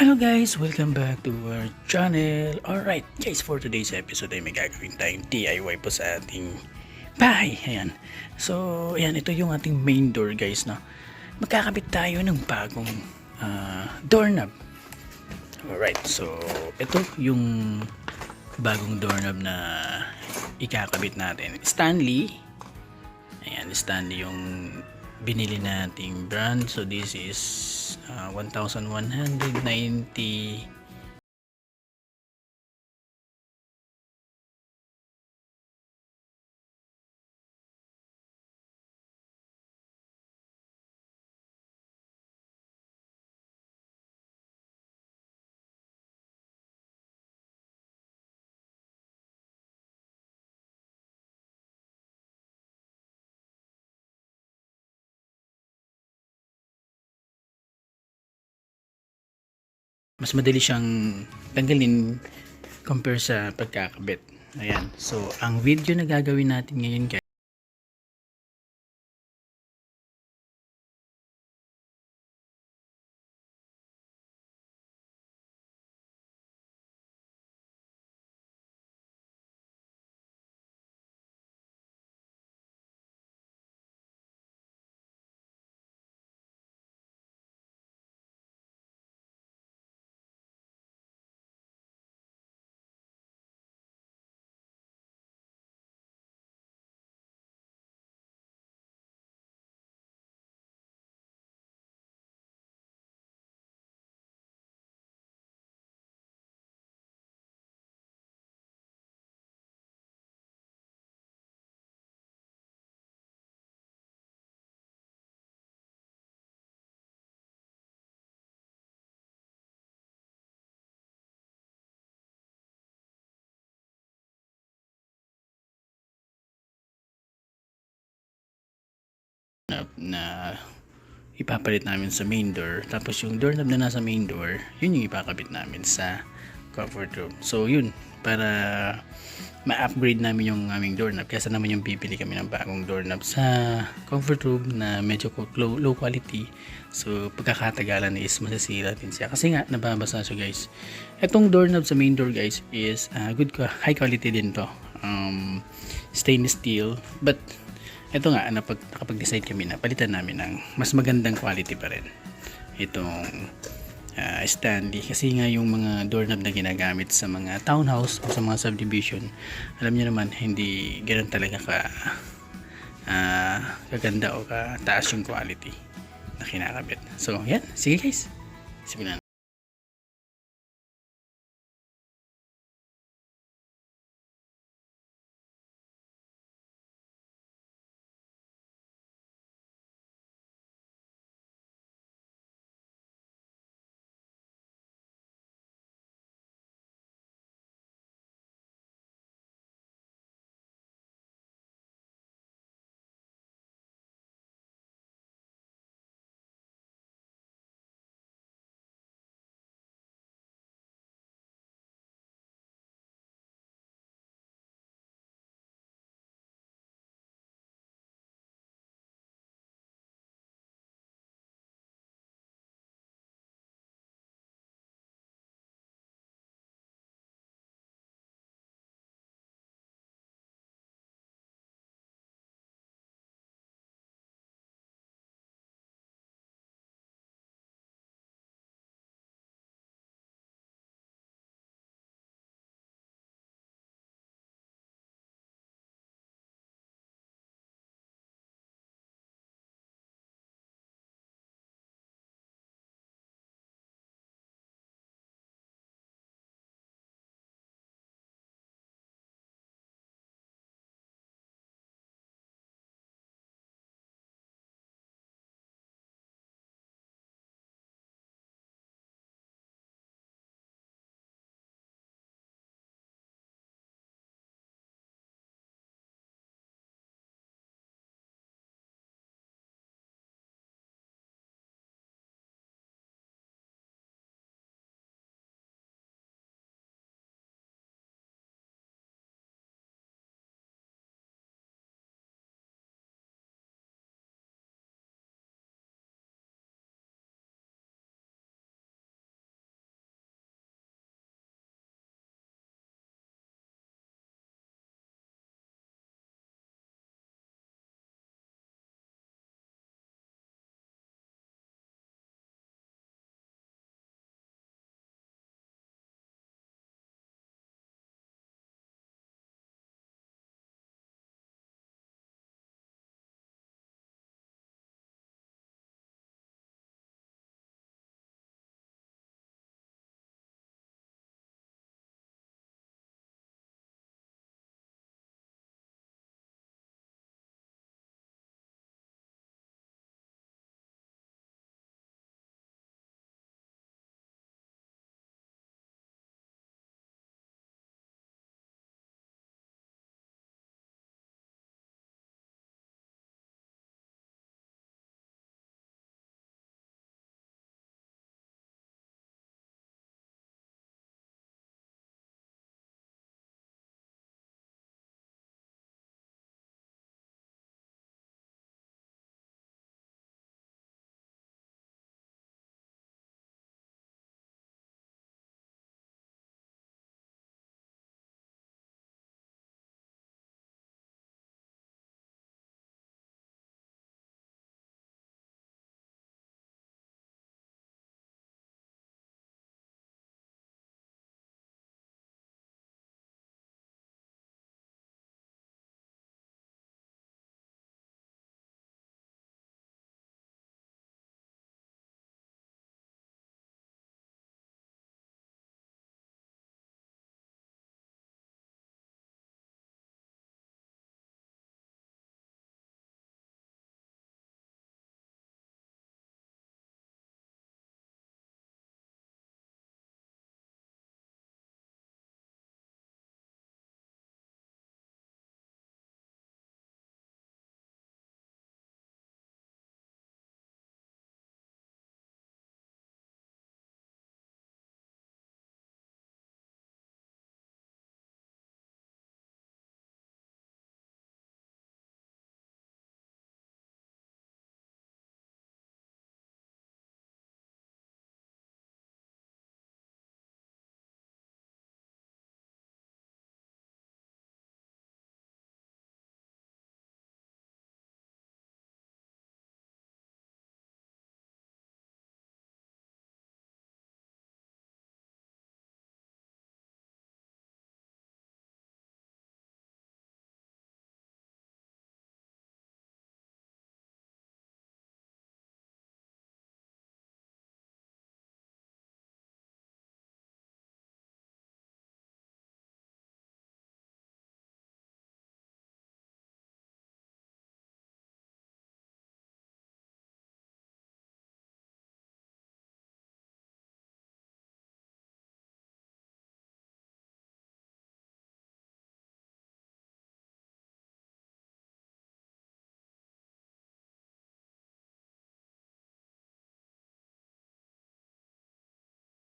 Hello guys! Welcome back to our channel. Alright guys, for today's episode ay may gagawin tayong DIY po sa ating bahay. Ayan. So, ayan, ito yung ating main door guys. No? Magkakabit tayo ng bagong doorknob. Alright, so ito yung bagong doorknob na ikakabit natin. Stanley. Ayan, Stanley yung binili nating brand. So this is 1,190. Mas madali siyang tanggalin compare sa pagkakabit. Ayan. So, ang video na gagawin natin ngayon guys, na ipapalit namin sa main door, tapos yung doorknob na nasa main door, yun yung ipakabit namin sa comfort room. So yun, para ma-upgrade namin yung aming doorknob, kaya naman yung bibili kami ng bagong doorknob sa comfort room na medyo low quality. So pagkakatagalan is masisira din siya kasi nga nababasa siya guys. Etong doorknob sa main door guys is high quality din to, stainless steel, but ito nga, nakapag-decide kami na palitan namin ng mas magandang quality pa rin itong Stanley, kasi nga yung mga doorknob na ginagamit sa mga townhouse o sa mga subdivision, alam niyo naman hindi ganoon talaga kaganda o kataas yung quality na kinakabit. So yan, sige guys, simulan.